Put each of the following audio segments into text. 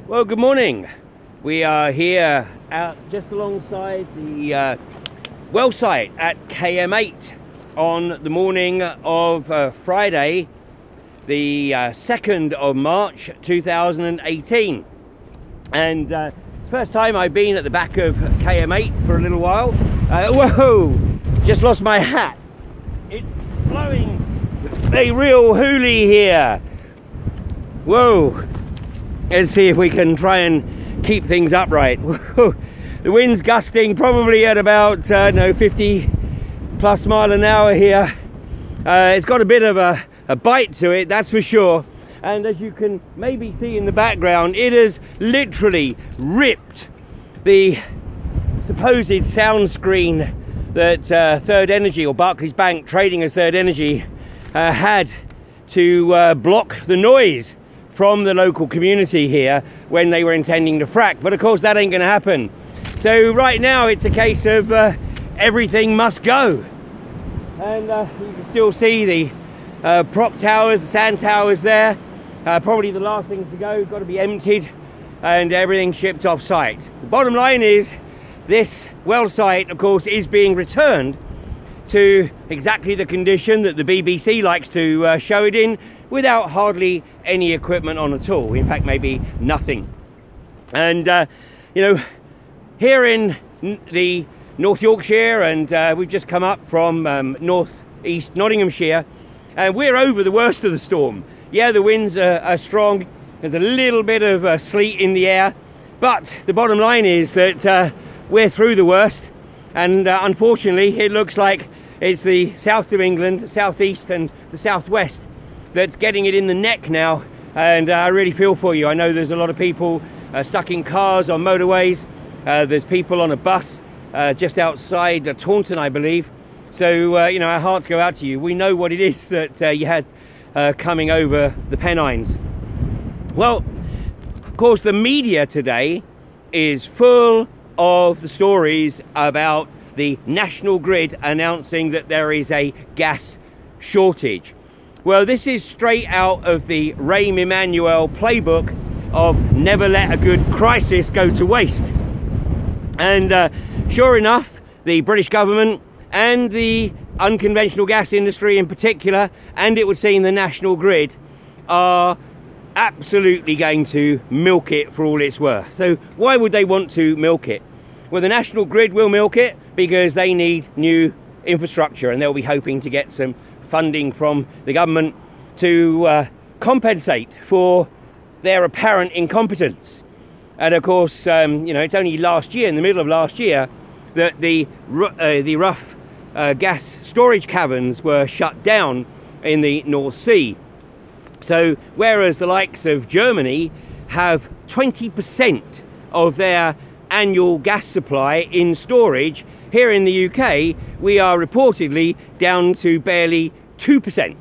Well, good morning. We are here out just alongside the well site at KM8 on the morning of Friday, the 2nd of March 2018. And it's the first time I've been at the back of KM8 for a little while. Whoa! Just lost my hat. It's blowing a real hoolie here. Whoa! Let's see if we can try and keep things upright. The wind's gusting probably at about 50 plus mile an hour here. It's got a bit of a bite to it, that's for sure. And as you can maybe see in the background, it has literally ripped the supposed sound screen that Third Energy, or Barclays Bank trading as Third Energy, had to block the noise from the local community here when they were intending to frack. But of course that ain't going to happen. So right now it's a case of everything must go. And you can still see the prop towers, the sand towers there. Probably the last things to go, got to be emptied and everything shipped off site. The bottom line is this well site, of course, is being returned to exactly the condition that the BBC likes to show it in, without hardly any equipment on at all. In fact, maybe nothing. And you know, here in the North Yorkshire, and we've just come up from North East Nottinghamshire, and we're over the worst of the storm. Yeah, the winds are strong. There's a little bit of sleet in the air, but the bottom line is that we're through the worst. And unfortunately, it looks like it's the south of England, the southeast and the southwest that's getting it in the neck now. And I really feel for you. I know there's a lot of people stuck in cars on motorways. There's people on a bus just outside Taunton, I believe. So you know, our hearts go out to you. We know what it is that you had coming over the Pennines. Well, of course, the media today is full of the stories about the National Grid announcing that there is a gas shortage. Well, this is straight out of the Rahm Emanuel playbook of never let a good crisis go to waste. And sure enough, the British government and the unconventional gas industry in particular, and it would seem the National Grid, are absolutely going to milk it for all it's worth. So why would they want to milk it? Well, the National Grid will milk it because they need new infrastructure, and they'll be hoping to get some funding from the government to compensate for their apparent incompetence. And of course, you know, it's only last year, in the middle of last year, that the rough gas storage caverns were shut down in the North Sea. So whereas the likes of Germany have 20% of their annual gas supply in storage, here in the UK, we are reportedly down to barely 2%.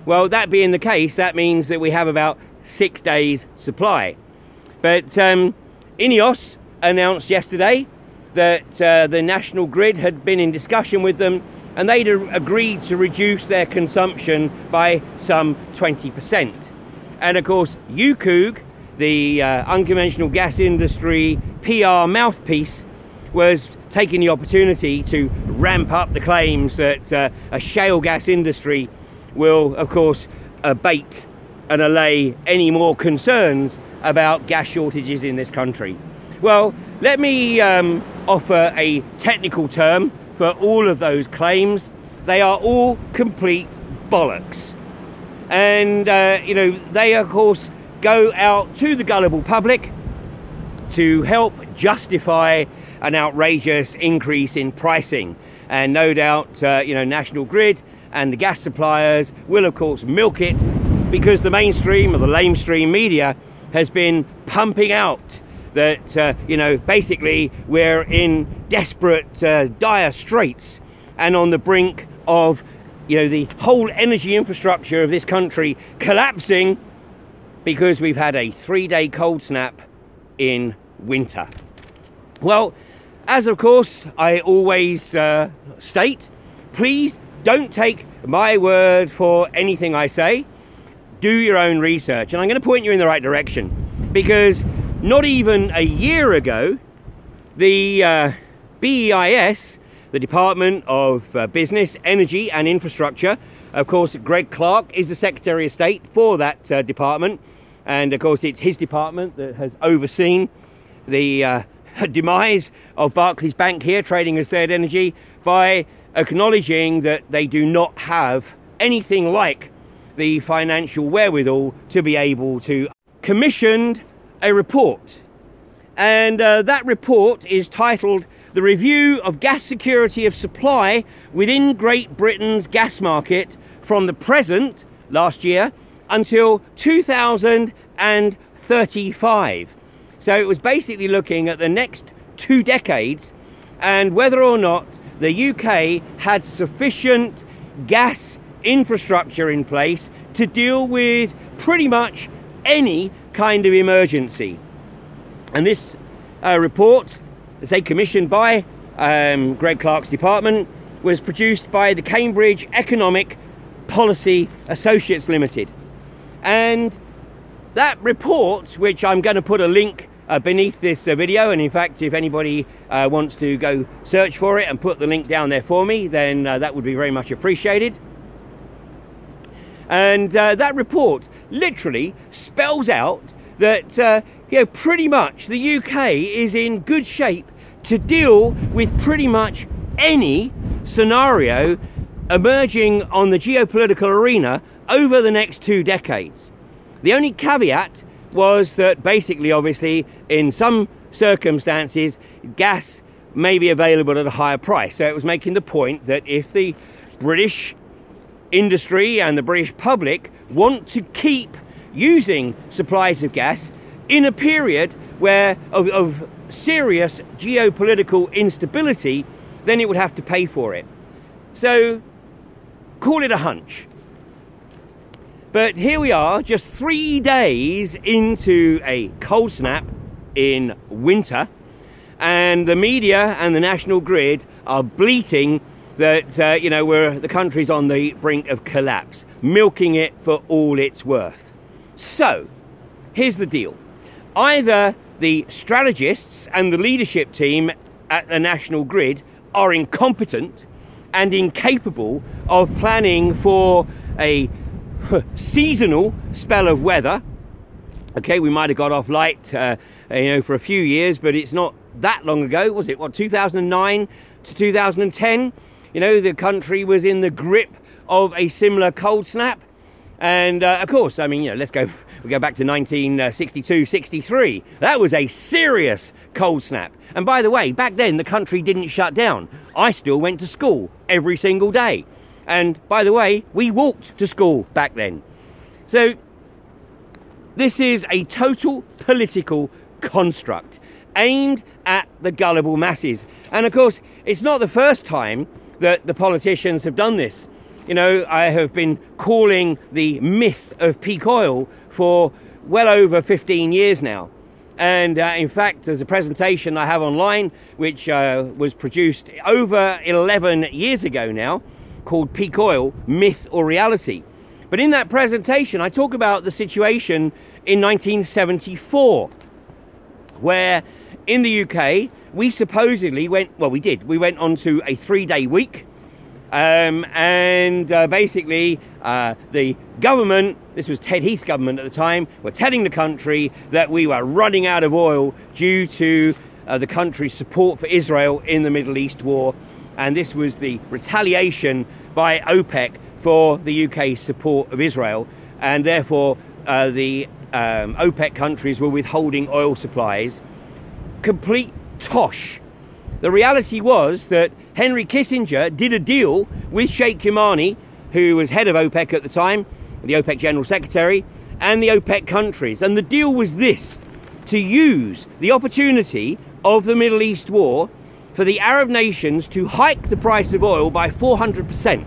Well, that being the case, that means that we have about 6 days supply. But INEOS announced yesterday that the National Grid had been in discussion with them, and they'd agreed to reduce their consumption by some 20%. And of course, UKOOG, the unconventional gas industry PR mouthpiece, was taking the opportunity to ramp up the claims that a shale gas industry will, of course, abate and allay any more concerns about gas shortages in this country. Well, let me offer a technical term for all of those claims. They are all complete bollocks. And, you know, they, of course, go out to the gullible public to help justify an outrageous increase in pricing. And no doubt, you know, National Grid and the gas suppliers will, of course, milk it, because the mainstream or the lamestream media has been pumping out that, you know, basically we're in desperate, dire straits and on the brink of, you know, the whole energy infrastructure of this country collapsing because we've had a 3-day cold snap in winter. Well, as of course I always state, please don't take my word for anything I say. Do your own research, and I'm going to point you in the right direction, because not even a year ago, the BEIS, the Department of Business, Energy and Infrastructure, of course, Greg Clark is the Secretary of State for that department. And of course, it's his department that has overseen the demise of Barclays Bank here, trading as Third Energy, by acknowledging that they do not have anything like the financial wherewithal to be able to commission a report. And that report is titled "The Review of Gas Security of Supply Within Great Britain's Gas Market from the Present," last year, until 2035. So it was basically looking at the next 2 decades and whether or not the UK had sufficient gas infrastructure in place to deal with pretty much any kind of emergency. And this report, say commissioned by Greg Clark's department, was produced by the Cambridge Economic Policy Associates Limited. And that report, which I'm going to put a link beneath this video, and in fact if anybody wants to go search for it and put the link down there for me, then that would be very much appreciated. And that report literally spells out that you know, pretty much the UK is in good shape to deal with pretty much any scenario emerging on the geopolitical arena over the next 2 decades. The only caveat was that basically, obviously, in some circumstances, gas may be available at a higher price. So it was making the point that if the British industry and the British public want to keep using supplies of gas in a period where of serious geopolitical instability, then it would have to pay for it. So call it a hunch. But here we are, just 3 days into a cold snap in winter, and the media and the national grid are bleating that you know, the country's on the brink of collapse, milking it for all it's worth. So here's the deal: either the strategists and the leadership team at the national grid are incompetent and incapable of planning for a seasonal spell of weather. Okay, we might have got off light you know, for a few years, but it's not that long ago, was it? What, 2009 to 2010? You know, the country was in the grip of a similar cold snap. And of course, I mean, you know, we go back to 1962-63. That was a serious cold snap. And by the way, back then the country didn't shut down. I still went to school every single day. And by the way, we walked to school back then. So this is a total political construct aimed at the gullible masses. And of course, it's not the first time that the politicians have done this. You know, I have been calling the myth of peak oil for well over 15 years now. And in fact, there's a presentation I have online, which was produced over 11 years ago now, called Peak Oil, Myth or Reality. But in that presentation, I talk about the situation in 1974, where in the UK, we supposedly went, well, we went on to a 3-day week. Basically, the government, this was Ted Heath's government at the time, were telling the country that we were running out of oil due to the country's support for Israel in the Middle East war. And this was the retaliation by OPEC for the UK's support of Israel. And therefore, the OPEC countries were withholding oil supplies. Complete tosh. The reality was that Henry Kissinger did a deal with Sheikh Yamani, who was head of OPEC at the time, the OPEC General Secretary, and the OPEC countries. And the deal was this: to use the opportunity of the Middle East war for the Arab nations to hike the price of oil by 400%.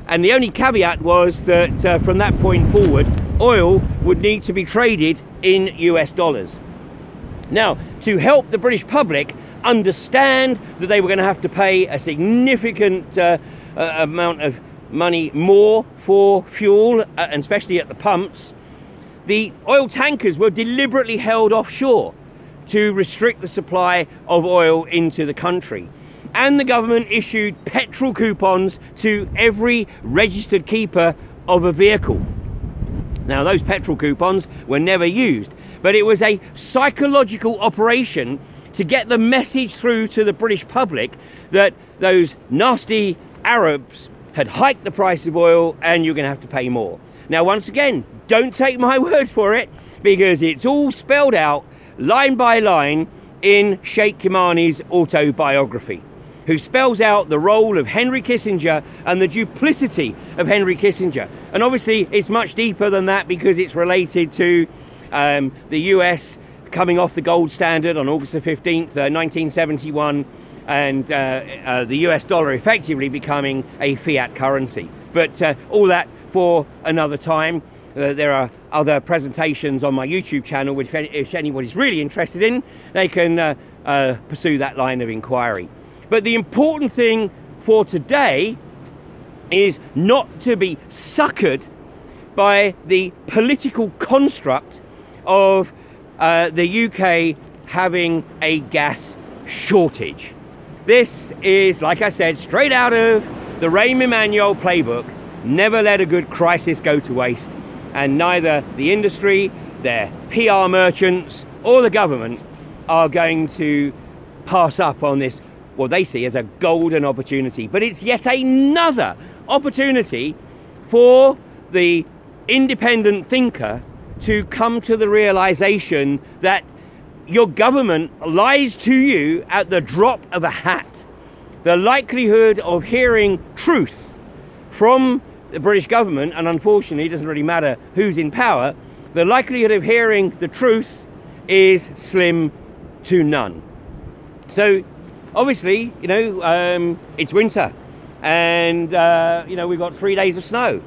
And the only caveat was that from that point forward, oil would need to be traded in US dollars. Now, to help the British public understand that they were going to have to pay a significant amount of money more for fuel, and especially at the pumps, the oil tankers were deliberately held offshore to restrict the supply of oil into the country. And the government issued petrol coupons to every registered keeper of a vehicle. Now, those petrol coupons were never used, but it was a psychological operation to get the message through to the British public that those nasty Arabs had hiked the price of oil and you're going to have to pay more. Now, once again, don't take my word for it, because it's all spelled out line by line in Sheikh Kimani's autobiography, who spells out the role of Henry Kissinger and the duplicity of Henry Kissinger. And obviously it's much deeper than that, because it's related to the US coming off the gold standard on August the 15th, 1971, and the US dollar effectively becoming a fiat currency. But all that for another time. There are other presentations on my YouTube channel, which if anybody's really interested in, they can pursue that line of inquiry. But the important thing for today is not to be suckered by the political construct of the UK having a gas shortage. This is, like I said, straight out of the Rahm Emanuel playbook. Never let a good crisis go to waste. And neither the industry, their PR merchants, or the government are going to pass up on this, what they see as a golden opportunity. But it's yet another opportunity for the independent thinker to come to the realization that your government lies to you at the drop of a hat. The likelihood of hearing truth from the British government, and unfortunately it doesn't really matter who's in power, the likelihood of hearing the truth is slim to none. So obviously, you know, it's winter, and you know, we've got 3 days of snow,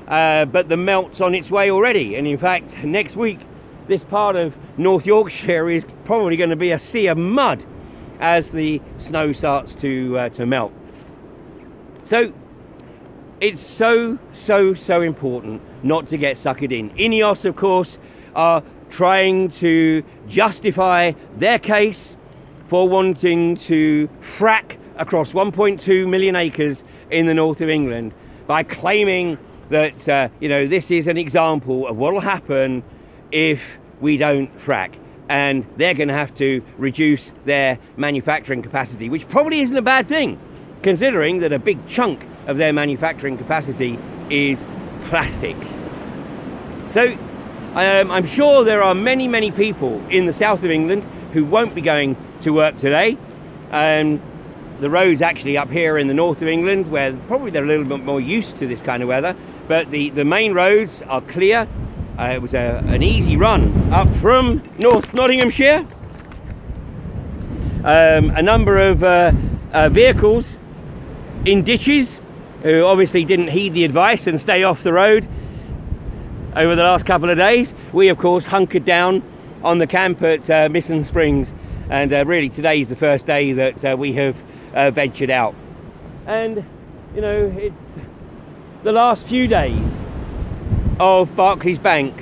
but the melt's on its way already. And in fact, next week this part of North Yorkshire is probably going to be a sea of mud as the snow starts to melt. So it's so important not to get suckered in. INEOS, of course, are trying to justify their case for wanting to frack across 1.2 million acres in the north of England by claiming that, you know, this is an example of what will happen if we don't frack. And they're going to have to reduce their manufacturing capacity, which probably isn't a bad thing, considering that a big chunk of their manufacturing capacity is plastics. So I'm sure there are many people in the south of England who won't be going to work today. The roads actually up here in the north of England, where probably they're a little bit more used to this kind of weather, but the main roads are clear. It was an easy run up from North Nottinghamshire. A number of vehicles in ditches who obviously didn't heed the advice and stay off the road over the last couple of days. We, of course, hunkered down on the camp at Missing Springs, and really today's the first day that we have ventured out. And you know, it's the last few days of Barclays Bank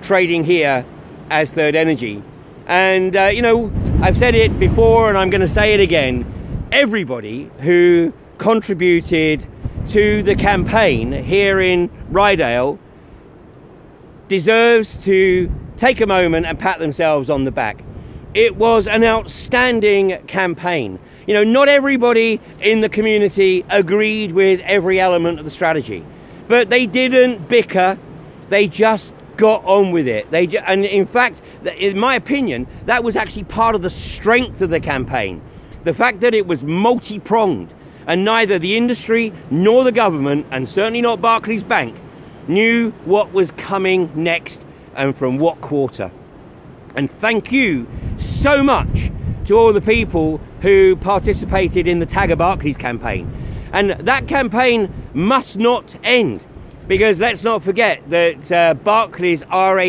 trading here as Third Energy. And you know, I've said it before and I'm going to say it again, everybody who contributed to the campaign here in Rydale deserves to take a moment and pat themselves on the back. It was an outstanding campaign. You know, not everybody in the community agreed with every element of the strategy, but they didn't bicker, they just got on with it. And in fact, in my opinion, that was actually part of the strength of the campaign. The fact that it was multi-pronged, and neither the industry nor the government, and certainly not Barclays Bank, knew what was coming next and from what quarter. And thank you so much to all the people who participated in the Tagger Barclays campaign. And that campaign must not end, because let's not forget that Barclays are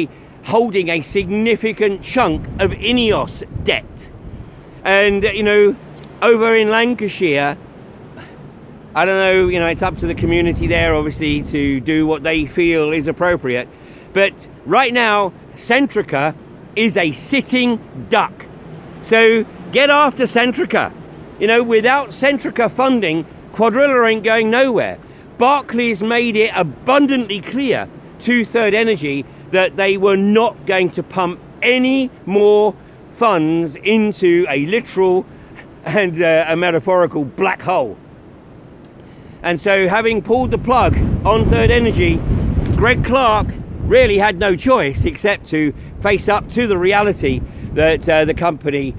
holding a significant chunk of INEOS debt. And you know, over in Lancashire, I don't know, you know, it's up to the community there obviously to do what they feel is appropriate, But right now, Centrica is a sitting duck. So get after Centrica. You know, without Centrica funding, Cuadrilla ain't going nowhere. Barclays made it abundantly clear to Third Energy that they were not going to pump any more funds into a literal and a metaphorical black hole. And so, having pulled the plug on Third Energy, Greg Clark really had no choice except to face up to the reality that the company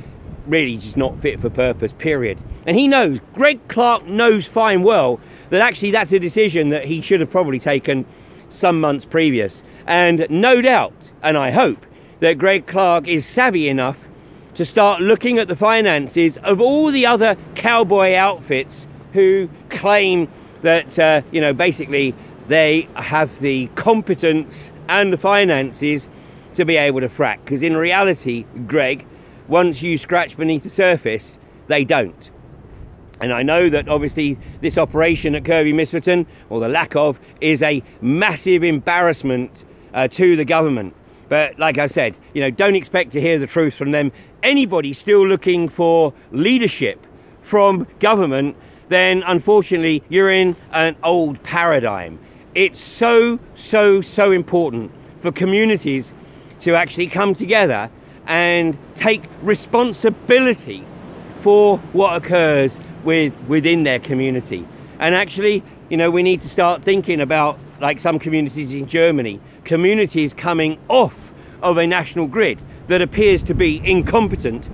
really just not fit for purpose, period. And he knows, Greg Clark knows fine well that actually that's a decision that he should have probably taken some months previous. And no doubt, and I hope, that Greg Clark is savvy enough to start looking at the finances of all the other cowboy outfits who claim that, you know, basically they have the competence and the finances to be able to frack. Because in reality, Greg, once you scratch beneath the surface, they don't. And I know that obviously this operation at Kirkby Misverton, or the lack of, is a massive embarrassment to the government. But like I said, you know, don't expect to hear the truth from them. Anybody still looking for leadership from government, then unfortunately you're in an old paradigm. It's so important for communities to actually come together and take responsibility for what occurs within their community. And actually, you know, we need to start thinking about, like some communities in Germany, communities coming off of a national grid that appears to be incompetent,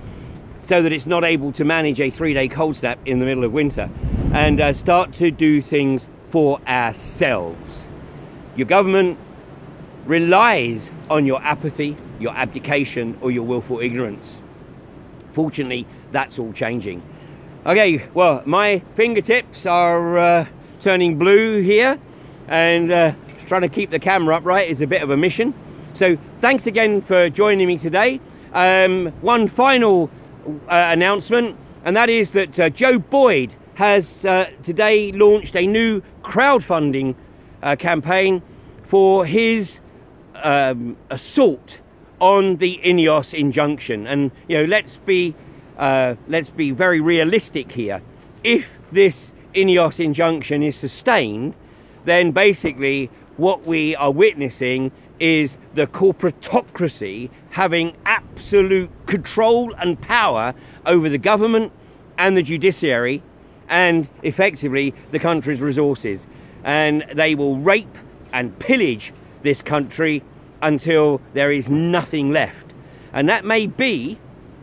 so that it's not able to manage a 3-day cold snap in the middle of winter, and start to do things for ourselves. Your government relies on your apathy, your abdication, or your willful ignorance. Fortunately, that's all changing. Okay, well, my fingertips are turning blue here, and trying to keep the camera upright is a bit of a mission. So thanks again for joining me today. One final announcement, and that is that Joe Boyd has today launched a new crowdfunding campaign for his assault on the INEOS injunction. And you know, let's be very realistic here. If this INEOS injunction is sustained, then basically what we are witnessing is the corporatocracy having absolute control and power over the government and the judiciary, and effectively the country's resources. And they will rape and pillage this country until there is nothing left. And that may be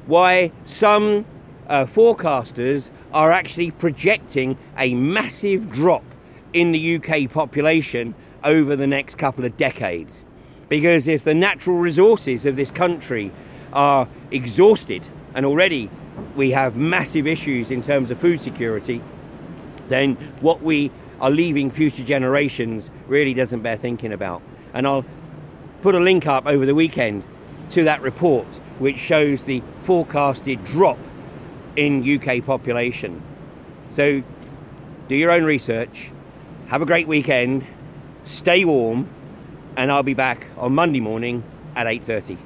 why some forecasters are actually projecting a massive drop in the UK population over the next couple of decades. Because if the natural resources of this country are exhausted, and already we have massive issues in terms of food security, then what we are leaving future generations really doesn't bear thinking about. And I'll put a link up over the weekend to that report which shows the forecasted drop in UK population. So do your own research, have a great weekend, stay warm, and I'll be back on Monday morning at 8:30.